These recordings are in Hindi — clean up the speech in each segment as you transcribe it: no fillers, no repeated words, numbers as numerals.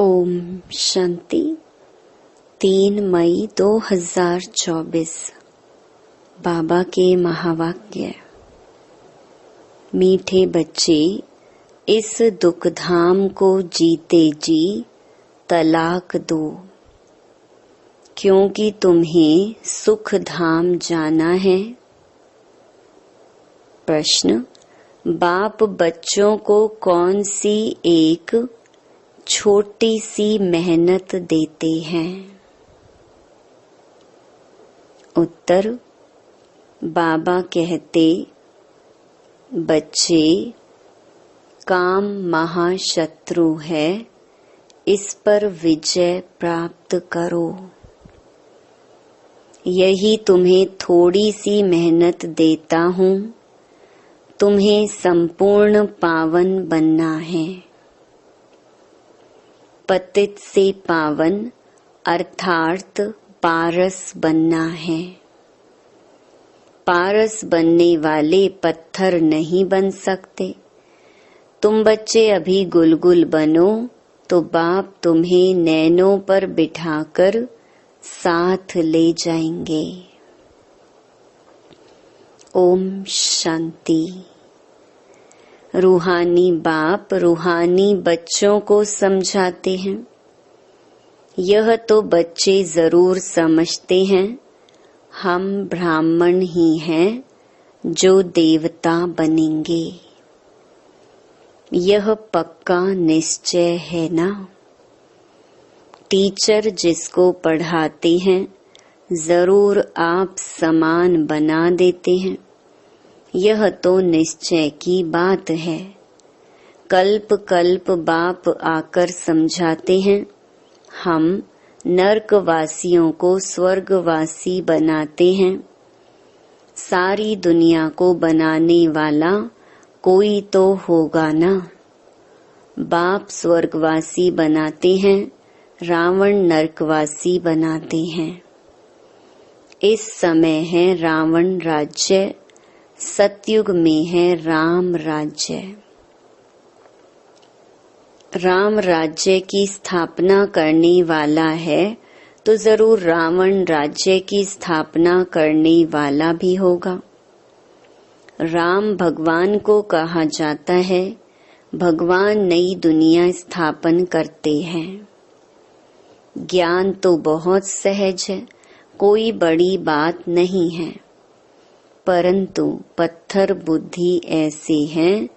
ओम शांति। 3 मई 2024 बाबा के महावाक्य। मीठे बच्चे, इस दुख धाम को जीते जी तलाक दो, क्योंकि तुम्हें सुख धाम जाना है। प्रश्न: बाप बच्चों को कौन सी एक छोटी सी मेहनत देते हैं? उत्तर: बाबा कहते, बच्चे, काम महाशत्रु है, इस पर विजय प्राप्त करो। यही तुम्हें थोड़ी सी मेहनत देता हूँ। तुम्हें संपूर्ण पावन बनना है। पतित से पावन अर्थात पारस बनना है। पारस बनने वाले पत्थर नहीं बन सकते। तुम बच्चे अभी गुलगुल बनो तो बाप तुम्हें नैनों पर बिठाकर साथ ले जाएंगे। ओम शांति। रूहानी बाप रूहानी बच्चों को समझाते हैं। यह तो बच्चे जरूर समझते हैं, हम ब्राह्मण ही हैं जो देवता बनेंगे। यह पक्का निश्चय है ना? टीचर जिसको पढ़ाते हैं जरूर आप समान बना देते हैं। यह तो निश्चय की बात है। कल्प कल्प बाप आकर समझाते हैं, हम नरकवासियों को स्वर्गवासी बनाते हैं। सारी दुनिया को बनाने वाला कोई तो होगा ना। बाप स्वर्गवासी बनाते हैं, रावण नरकवासी बनाते हैं। इस समय है रावण राज्य, सतयुग में है राम राज्य। राम राज्य की स्थापना करने वाला है तो जरूर रावण राज्य की स्थापना करने वाला भी होगा। राम भगवान को कहा जाता है, भगवान नई दुनिया स्थापन करते हैं। ज्ञान तो बहुत सहज है, कोई बड़ी बात नहीं है, परंतु पत्थर बुद्धि ऐसे हैं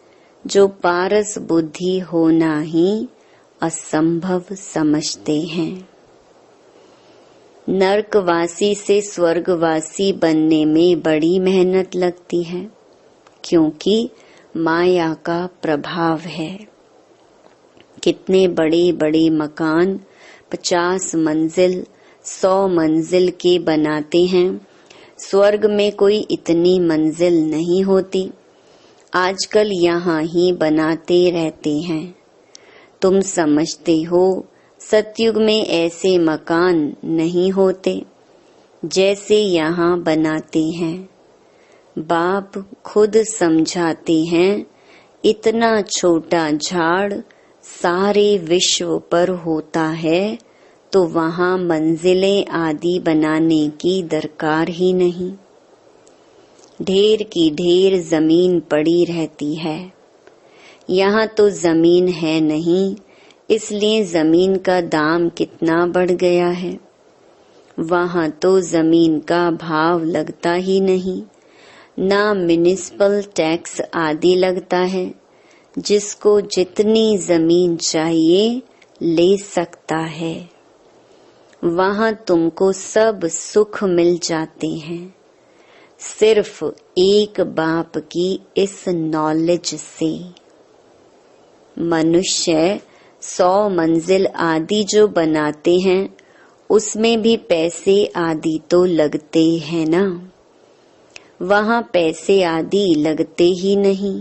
जो पारस बुद्धि होना ही असंभव समझते हैं। नरकवासी से स्वर्गवासी बनने में बड़ी मेहनत लगती है, क्योंकि माया का प्रभाव है। कितने बड़े बड़े मकान 50 मंजिल 100 मंजिल के बनाते हैं। स्वर्ग में कोई इतनी मंजिल नहीं होती। आजकल यहाँ ही बनाते रहते हैं। तुम समझते हो सतयुग में ऐसे मकान नहीं होते जैसे यहाँ बनाते हैं। बाप खुद समझाते हैं, इतना छोटा झाड़ सारे विश्व पर होता है तो वहाँ मंजिलें आदि बनाने की दरकार ही नहीं। ढेर की ढेर जमीन पड़ी रहती है। यहाँ तो जमीन है नहीं, इसलिए जमीन का दाम कितना बढ़ गया है। वहाँ तो जमीन का भाव लगता ही नहीं, ना म्युनिसिपल टैक्स आदि लगता है। जिसको जितनी जमीन चाहिए ले सकता है। वहाँ तुमको सब सुख मिल जाते हैं, सिर्फ एक बाप की इस नॉलेज से। मनुष्य 100 मंजिल आदि जो बनाते हैं उसमें भी पैसे आदि तो लगते हैं ना। वहाँ पैसे आदि लगते ही नहीं,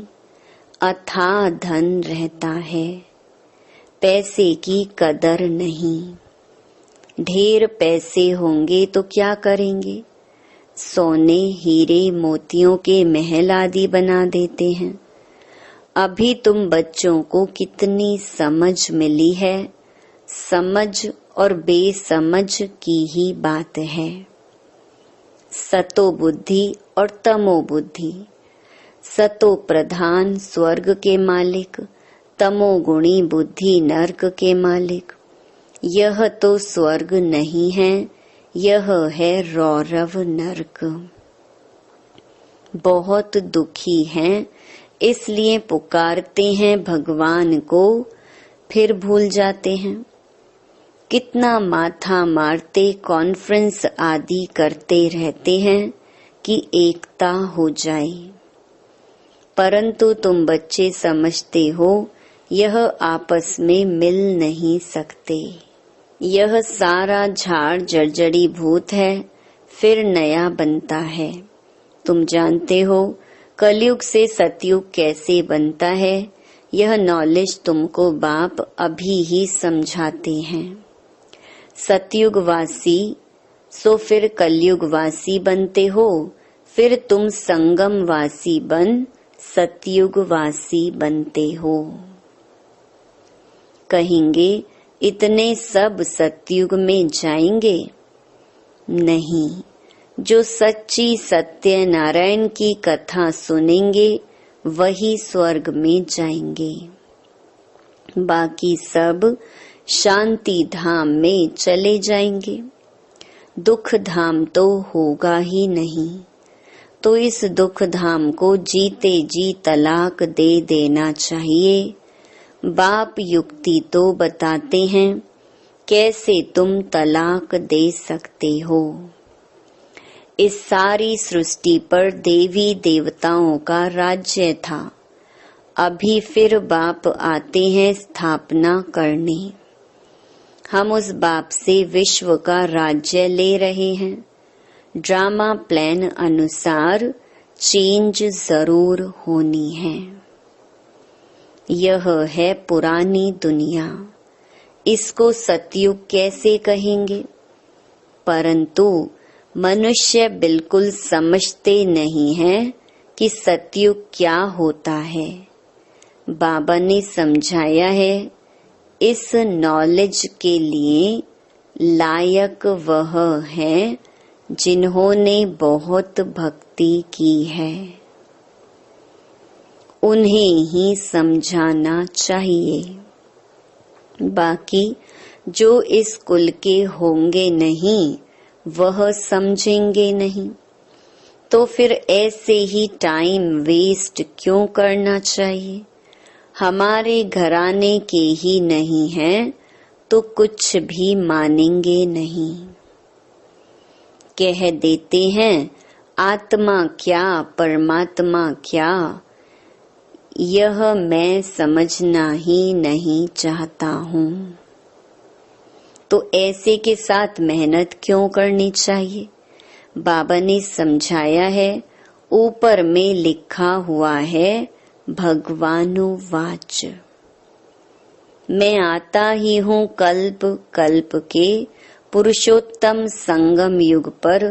अथाह धन रहता है। पैसे की कदर नहीं। ढेर पैसे होंगे तो क्या करेंगे? सोने हीरे मोतियों के महल आदि बना देते हैं। अभी तुम बच्चों को कितनी समझ मिली है, समझ और बेसमझ की ही बात है। सतो बुद्धि और तमो बुद्धि। सतो प्रधान स्वर्ग के मालिक, तमोगुणी बुद्धि नर्क के मालिक। यह तो स्वर्ग नहीं है, यह है रौरव नर्क। बहुत दुखी हैं, इसलिए पुकारते हैं भगवान को, फिर भूल जाते हैं। कितना माथा मारते कॉन्फ्रेंस आदि करते रहते हैं कि एकता हो जाए, परंतु तुम बच्चे समझते हो यह आपस में मिल नहीं सकते। यह सारा झाड़ जर्जरी भूत है, फिर नया बनता है। तुम जानते हो कलयुग से सतयुग कैसे बनता है, यह नॉलेज तुमको बाप अभी ही समझाते हैं। सतयुगवासी सो फिर कलयुगवासी बनते हो, फिर तुम संगमवासी बन सतयुगवासी बनते हो। कहेंगे इतने सब सतयुग में जाएंगे? नहीं, जो सच्ची सत्य नारायण की कथा सुनेंगे वही स्वर्ग में जाएंगे। बाकी सब शांति धाम में चले जाएंगे। दुख धाम तो होगा ही नहीं, तो इस दुख धाम को जीते जी तलाक दे देना चाहिए। बाप युक्ति तो बताते हैं, कैसे तुम तलाक दे सकते हो। इस सारी सृष्टि पर देवी देवताओं का राज्य था, अभी फिर बाप आते हैं स्थापना करने। हम उस बाप से विश्व का राज्य ले रहे हैं। ड्रामा प्लान अनुसार चेंज जरूर होनी है। यह है पुरानी दुनिया, इसको सतयुग कैसे कहेंगे? परंतु मनुष्य बिल्कुल समझते नहीं है कि सतयुग क्या होता है। बाबा ने समझाया है, इस नॉलेज के लिए लायक वह है जिन्होंने बहुत भक्ति की है, उन्हें ही समझाना चाहिए। बाकी जो इस कुल के होंगे नहीं, वह समझेंगे नहीं, तो फिर ऐसे ही टाइम वेस्ट क्यों करना चाहिए। हमारे घराने के ही नहीं हैं तो कुछ भी मानेंगे नहीं। कह देते हैं आत्मा क्या परमात्मा क्या, यह मैं समझना ही नहीं चाहता हूँ। तो ऐसे के साथ मेहनत क्यों करनी चाहिए। बाबा ने समझाया है, ऊपर में लिखा हुआ है भगवानुवाच, मैं आता ही हूँ कल्प कल्प के पुरुषोत्तम संगम युग पर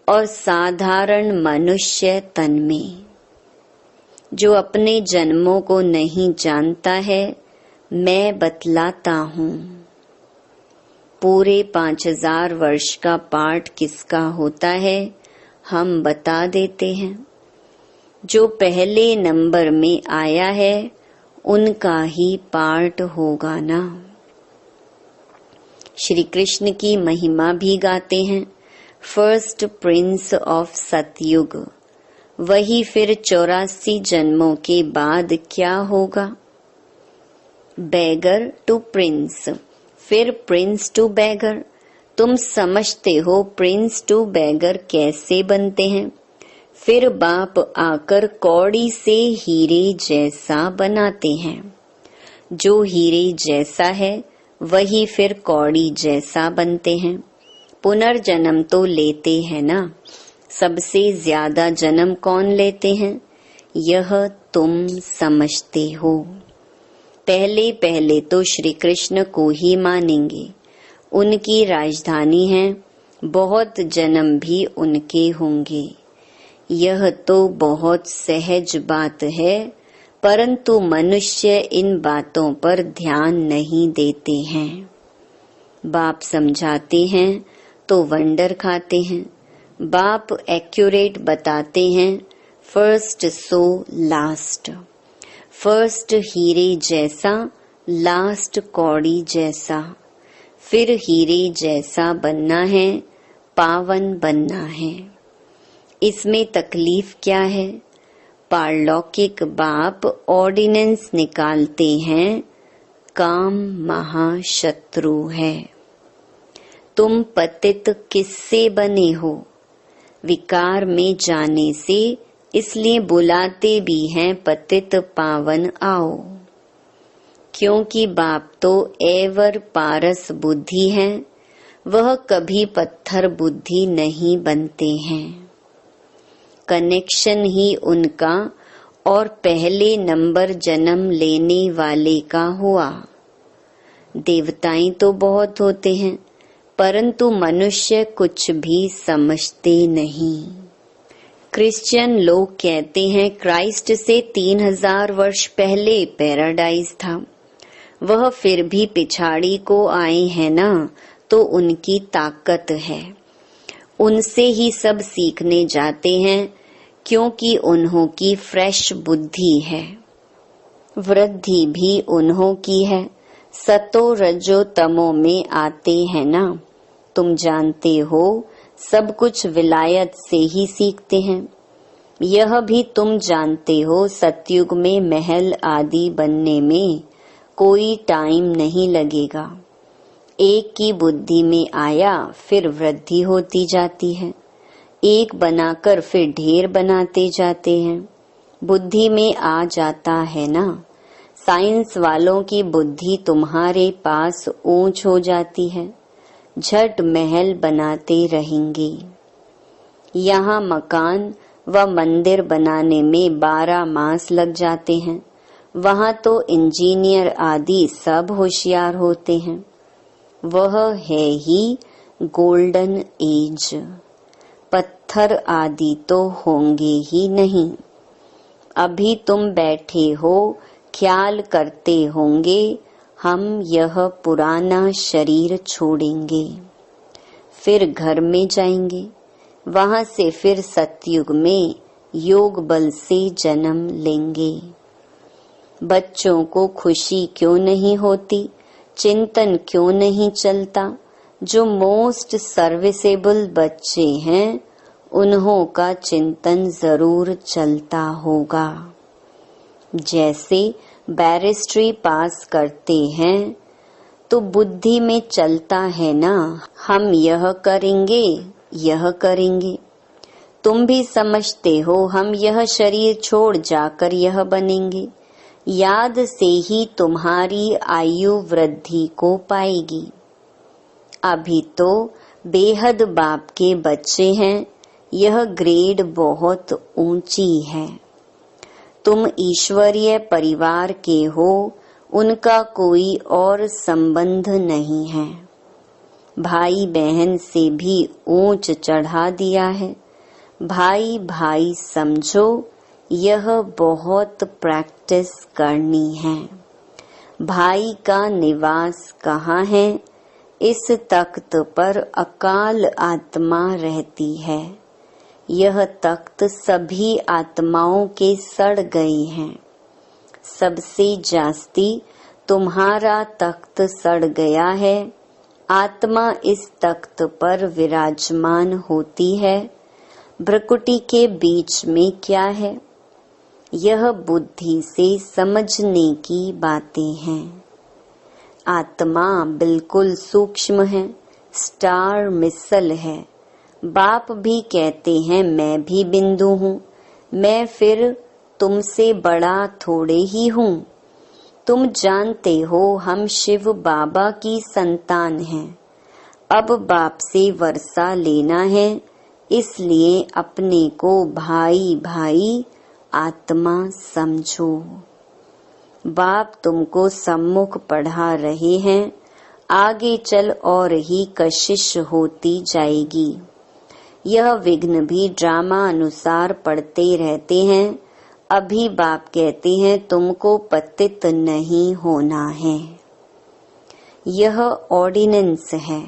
और साधारण मनुष्य तन में। जो अपने जन्मों को नहीं जानता है, मैं बतलाता हूँ। पूरे 5000 वर्ष का पाठ किसका होता है, हम बता देते हैं। जो पहले नंबर में आया है उनका ही पाठ होगा ना। श्री कृष्ण की महिमा भी गाते हैं, फर्स्ट प्रिंस ऑफ सतयुग। वही फिर 84 जन्मों के बाद क्या होगा। बेगर टू प्रिंस, फिर प्रिंस टू बेगर। तुम समझते हो प्रिंस टू बेगर कैसे बनते हैं। फिर बाप आकर कौड़ी से हीरे जैसा बनाते हैं। जो हीरे जैसा है वही फिर कौड़ी जैसा बनते हैं। पुनर्जन्म तो लेते हैं ना। सबसे ज्यादा जन्म कौन लेते हैं, यह तुम समझते हो। पहले पहले तो श्री कृष्ण को ही मानेंगे, उनकी राजधानी है, बहुत जन्म भी उनके होंगे। यह तो बहुत सहज बात है, परंतु मनुष्य इन बातों पर ध्यान नहीं देते हैं। बाप समझाते हैं तो वंडर खाते हैं। बाप एक्यूरेट बताते हैं, फर्स्ट सो लास्ट। फर्स्ट हीरे जैसा, लास्ट कौड़ी जैसा। फिर हीरे जैसा बनना है, पावन बनना है। इसमें तकलीफ क्या है? पारलौकिक बाप ऑर्डिनेंस निकालते हैं, काम महाशत्रु है। तुम पतित किससे बने हो? विकार में जाने से, इसलिए बुलाते भी हैं पतित पावन आओ। क्योंकि बाप तो एवर पारस बुद्धि है, वह कभी पत्थर बुद्धि नहीं बनते हैं। कनेक्शन ही उनका और पहले नंबर जन्म लेने वाले का हुआ। देवताएं तो बहुत होते हैं, परंतु मनुष्य कुछ भी समझते नहीं। क्रिश्चियन लोग कहते हैं क्राइस्ट से 3000 वर्ष पहले पैराडाइज था। वह फिर भी पिछाड़ी को आए हैं ना, तो उनकी ताकत है। उनसे ही सब सीखने जाते हैं, क्योंकि उन्हों की फ्रेश बुद्धि है। वृद्धि भी उन्हों की है। सतो रजो तमो में आते हैं ना। तुम जानते हो सब कुछ विलायत से ही सीखते हैं। यह भी तुम जानते हो सतयुग में महल आदि बनने में कोई टाइम नहीं लगेगा। एक की बुद्धि में आया, फिर वृद्धि होती जाती है। एक बनाकर फिर ढेर बनाते जाते हैं। बुद्धि में आ जाता है ना। साइंस वालों की बुद्धि तुम्हारे पास ऊंच हो जाती है, झट महल बनाते रहेंगे। यहाँ मकान व मंदिर बनाने में 12 मास लग जाते हैं। वहाँ तो इंजीनियर आदि सब होशियार होते हैं। वह है ही गोल्डन एज। पत्थर आदि तो होंगे ही नहीं। अभी तुम बैठे हो, ख्याल करते होंगे हम यह पुराना शरीर छोड़ेंगे, फिर घर में जाएंगे। वहां से फिर सतयुग में योग बल से जन्म लेंगे। बच्चों को खुशी क्यों नहीं होती? चिंतन क्यों नहीं चलता? जो मोस्ट सर्विसेबल बच्चे हैं, उन्हों का चिंतन जरूर चलता होगा। जैसे बैरिस्ट्री पास करते हैं तो बुद्धि में चलता है ना, हम यह करेंगे, यह करेंगे। तुम भी समझते हो हम यह शरीर छोड़ जाकर यह बनेंगे। याद से ही तुम्हारी आयु वृद्धि को पाएगी। अभी तो बेहद बाप के बच्चे हैं, यह ग्रेड बहुत ऊंची है। तुम ईश्वरीय परिवार के हो, उनका कोई और संबंध नहीं है। भाई बहन से भी ऊंच चढ़ा दिया है। भाई भाई समझो, यह बहुत प्रैक्टिस करनी है। भाई का निवास कहाँ है? इस तख्त पर अकाल आत्मा रहती है। यह तख्त सभी आत्माओं के सड़ गए हैं। सबसे जास्ती तुम्हारा तख्त सड़ गया है। आत्मा इस तख्त पर विराजमान होती है। भ्रकुटी के बीच में क्या है? यह बुद्धि से समझने की बातें हैं। आत्मा बिल्कुल सूक्ष्म है, स्टार मिसल है। बाप भी कहते हैं मैं भी बिंदु हूँ, मैं फिर तुमसे बड़ा थोड़े ही हूँ। तुम जानते हो हम शिव बाबा की संतान हैं। अब बाप से वर्षा लेना है, इसलिए अपने को भाई भाई आत्मा समझो। बाप तुमको सम्मुख पढ़ा रहे हैं, आगे चल और ही कशिश होती जाएगी। यह विघ्न भी ड्रामा अनुसार पढ़ते रहते हैं। अभी बाप कहते हैं तुमको पतित नहीं होना है। यह ऑर्डिनेंस है।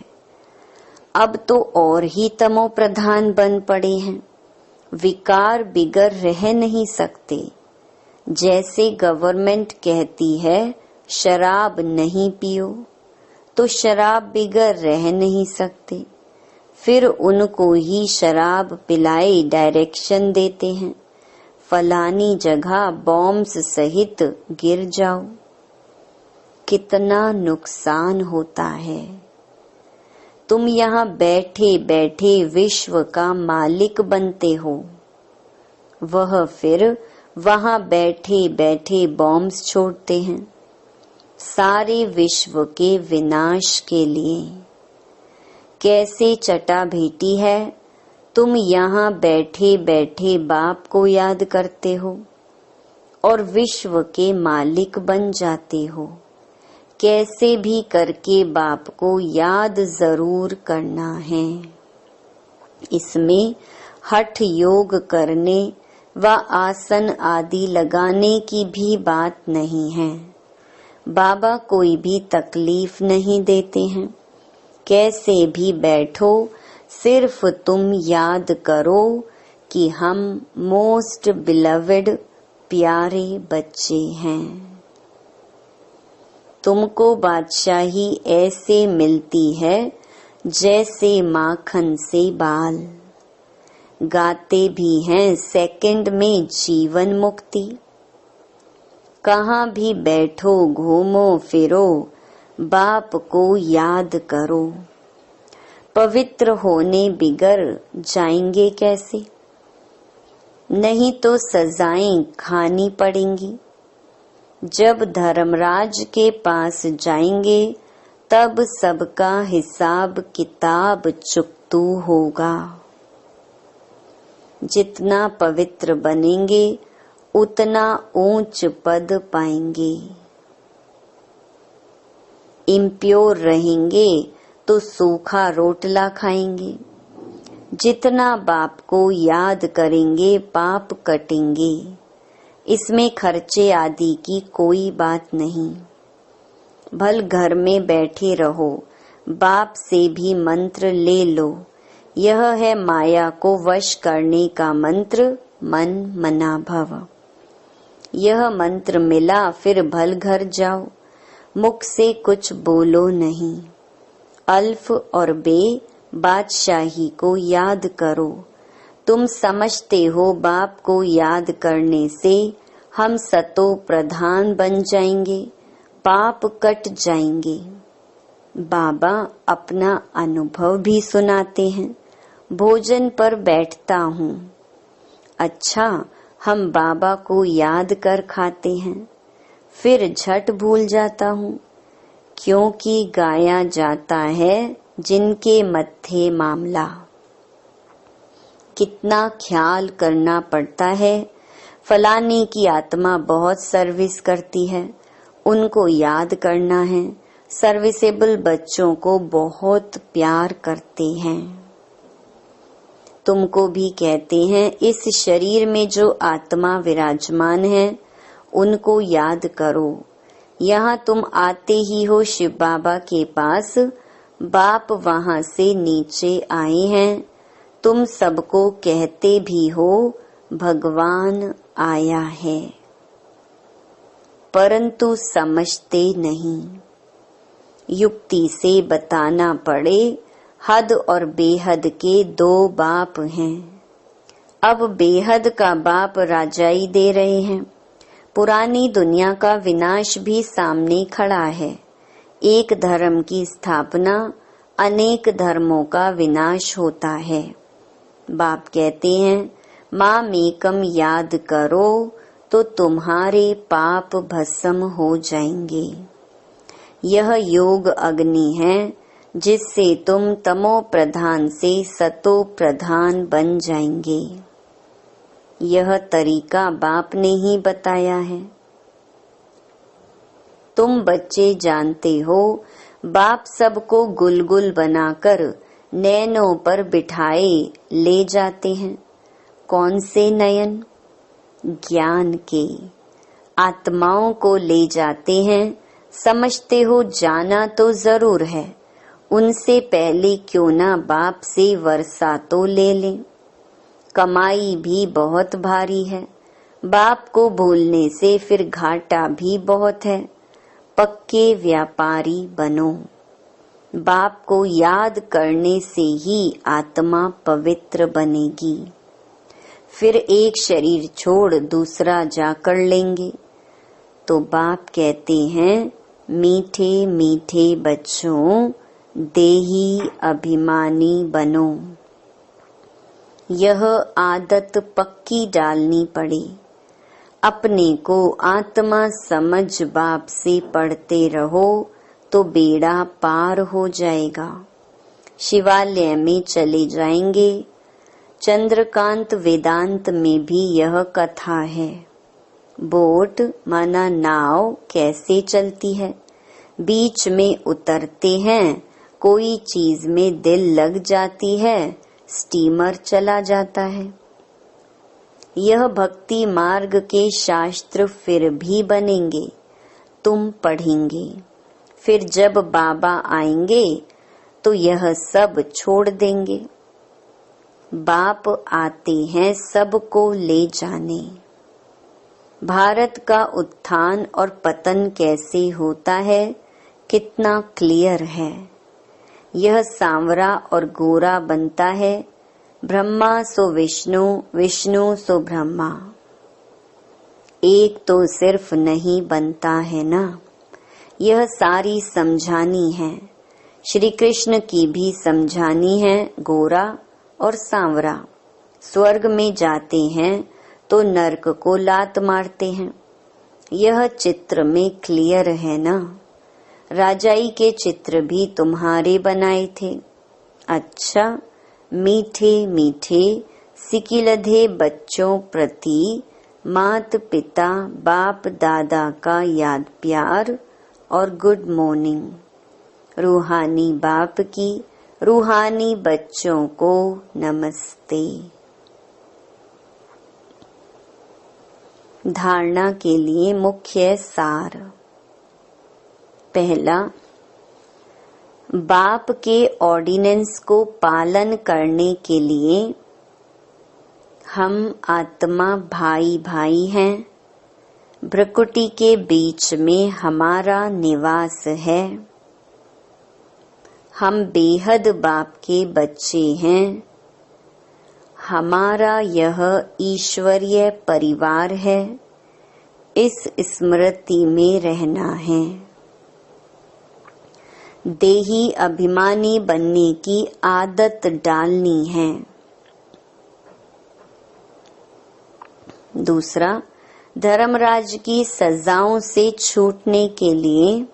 अब तो और ही तमो प्रधान बन पड़े हैं। विकार बिगर रह नहीं सकते। जैसे गवर्नमेंट कहती है शराब नहीं पियो, तो शराब बिगर रह नहीं सकते। फिर उनको ही शराब पिलाई डायरेक्शन देते हैं, फलानी जगह बॉम्ब्स सहित गिर जाओ। कितना नुकसान होता है। तुम यहाँ बैठे बैठे विश्व का मालिक बनते हो, वह फिर वहाँ बैठे बैठे बॉम्ब्स छोड़ते हैं, सारे विश्व के विनाश के लिए। कैसे चटा भेटी है, तुम यहाँ बैठे बैठे बाप को याद करते हो और विश्व के मालिक बन जाते हो। कैसे भी करके बाप को याद जरूर करना है। इसमें हठ योग करने व आसन आदि लगाने की भी बात नहीं है। बाबा कोई भी तकलीफ नहीं देते हैं। कैसे भी बैठो, सिर्फ तुम याद करो कि हम मोस्ट बिलवेड प्यारे बच्चे हैं। तुमको बादशाही ऐसे मिलती है जैसे माखन से बाल। गाते भी हैं सेकंड में जीवन मुक्ति। कहाँ भी बैठो घूमो फिरो, बाप को याद करो। पवित्र होने बिगर जाएंगे कैसे? नहीं तो सजाएं खानी पड़ेंगी। जब धर्मराज के पास जाएंगे तब सबका हिसाब किताब चुकतू होगा। जितना पवित्र बनेंगे उतना ऊंच पद पाएंगे। इम्प्योर रहेंगे तो सूखा रोटला खाएंगे। जितना बाप को याद करेंगे पाप कटेंगे। इसमें खर्चे आदि की कोई बात नहीं। भल घर में बैठे रहो, बाप से भी मंत्र ले लो। यह है माया को वश करने का मंत्र, मन मना भव। यह मंत्र मिला फिर भल घर जाओ, मुख से कुछ बोलो नहीं। अल्फ और बे बादशाही को याद करो। तुम समझते हो बाप को याद करने से हम सतो प्रधान बन जाएंगे, पाप कट जाएंगे। बाबा अपना अनुभव भी सुनाते हैं। भोजन पर बैठता हूँ, अच्छा हम बाबा को याद कर खाते हैं, फिर झट भूल जाता हूँ, क्योंकि गाया जाता है जिनके मत्थे मामला। कितना ख्याल करना पड़ता है। फलाने की आत्मा बहुत सर्विस करती है, उनको याद करना है। सर्विसेबल बच्चों को बहुत प्यार करते हैं। तुमको भी कहते हैं इस शरीर में जो आत्मा विराजमान है उनको याद करो। यहाँ तुम आते ही हो शिव बाबा के पास, बाप वहाँ से नीचे आए हैं। तुम सबको कहते भी हो भगवान आया है, परंतु समझते नहीं। युक्ति से बताना पड़े, हद और बेहद के दो बाप हैं। अब बेहद का बाप राजाई दे रहे हैं। पुरानी दुनिया का विनाश भी सामने खड़ा है। एक धर्म की स्थापना, अनेक धर्मों का विनाश होता है। बाप कहते हैं माम एकम याद करो तो तुम्हारे पाप भस्म हो जाएंगे। यह योग अग्नि है जिससे तुम तमो प्रधान से सतो प्रधान बन जाएंगे। यह तरीका बाप ने ही बताया है। तुम बच्चे जानते हो बाप सबको गुलगुल बनाकर नयनों पर बिठाए ले जाते हैं। कौन से नयन? ज्ञान के। आत्माओं को ले जाते हैं समझते हो जाना तो जरूर है, उनसे पहले क्यों ना बाप से वर्षा तो ले लें। कमाई भी बहुत भारी है, बाप को भूलने से फिर घाटा भी बहुत है। पक्के व्यापारी बनो, बाप को याद करने से ही आत्मा पवित्र बनेगी। फिर एक शरीर छोड़ दूसरा जाकर लेंगे। तो बाप कहते हैं, मीठे मीठे बच्चों, देही अभिमानी बनो। यह आदत पक्की डालनी पड़े। अपने को आत्मा समझ बाप से पढ़ते रहो तो बेड़ा पार हो जाएगा। शिवालय में चले जाएंगे। चंद्रकांत वेदांत में भी यह कथा है। बोट माना नाव कैसे चलती है, बीच में उतरते हैं, कोई चीज में दिल लग जाती है, स्टीमर चला जाता है। यह भक्ति मार्ग के शास्त्र फिर भी बनेंगे, तुम पढ़ेंगे। फिर जब बाबा आएंगे तो यह सब छोड़ देंगे। बाप आते हैं सबको ले जाने। भारत का उत्थान और पतन कैसे होता है, कितना क्लियर है। यह सांवरा और गोरा बनता है, ब्रह्मा सो विष्णु, विष्णु सो ब्रह्मा। एक तो सिर्फ नहीं बनता है ना। यह सारी समझानी है। श्री कृष्ण की भी समझानी है, गोरा और सांवरा। स्वर्ग में जाते हैं तो नरक को लात मारते हैं। यह चित्र में क्लियर है ना। राजाई के चित्र भी तुम्हारे बनाए थे। अच्छा, मीठे मीठे सिकिलधे बच्चों प्रति मात पिता बाप दादा का याद प्यार और गुड मॉर्निंग। रूहानी बाप की रूहानी बच्चों को नमस्ते। धारणा के लिए मुख्य सार। पहला, बाप के ऑर्डिनेंस को पालन करने के लिए हम आत्मा भाई भाई हैं। भ्रकुटी के बीच में हमारा निवास है। हम बेहद बाप के बच्चे हैं। हमारा यह ईश्वरीय परिवार है। इस स्मृति में रहना है। देही अभिमानी बनने की आदत डालनी है। दूसरा, धर्मराज की सजाओं से छूटने के लिए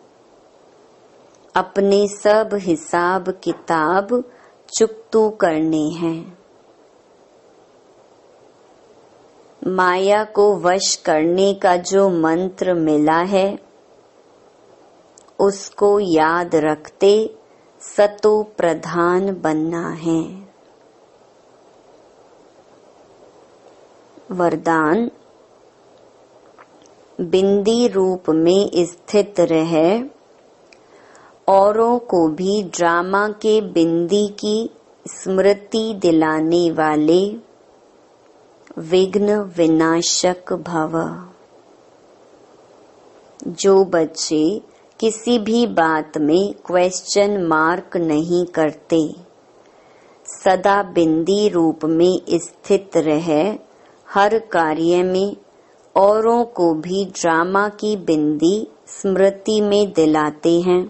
अपने सब हिसाब किताब चुकतू करने हैं। माया को वश करने का जो मंत्र मिला है उसको याद रखते सतो प्रधान बनना है। वरदान, बिंदी रूप में स्थित रहे, औरों को भी ड्रामा के बिंदी की स्मृति दिलाने वाले विघ्न विनाशक भव। जो बच्चे किसी भी बात में क्वेश्चन मार्क नहीं करते, सदा बिंदी रूप में स्थित रहे, हर कार्य में औरों को भी ड्रामा की बिंदी स्मृति में दिलाते हैं,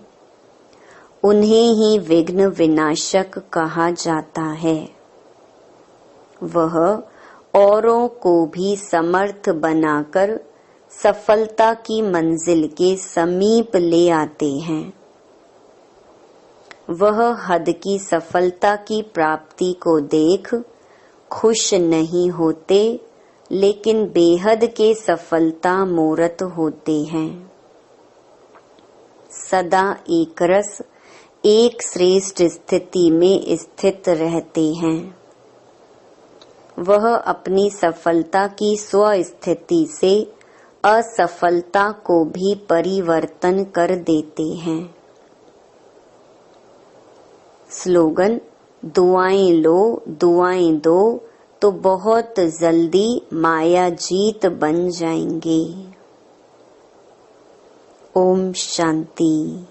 उन्हें ही विघ्न विनाशक कहा जाता है। वह औरों को भी समर्थ बनाकर सफलता की मंजिल के समीप ले आते हैं। वह हद की सफलता की प्राप्ति को देख खुश नहीं होते, लेकिन बेहद के सफलता मूर्त होते हैं। सदा एक रस, एक श्रेष्ठ स्थिति में स्थित रहते हैं। वह अपनी सफलता की स्व स्थिति से असफलता को भी परिवर्तन कर देते हैं। स्लोगन, दुआएं लो, दुआएं दो तो बहुत जल्दी माया जीत बन जाएंगे। ओम शांति।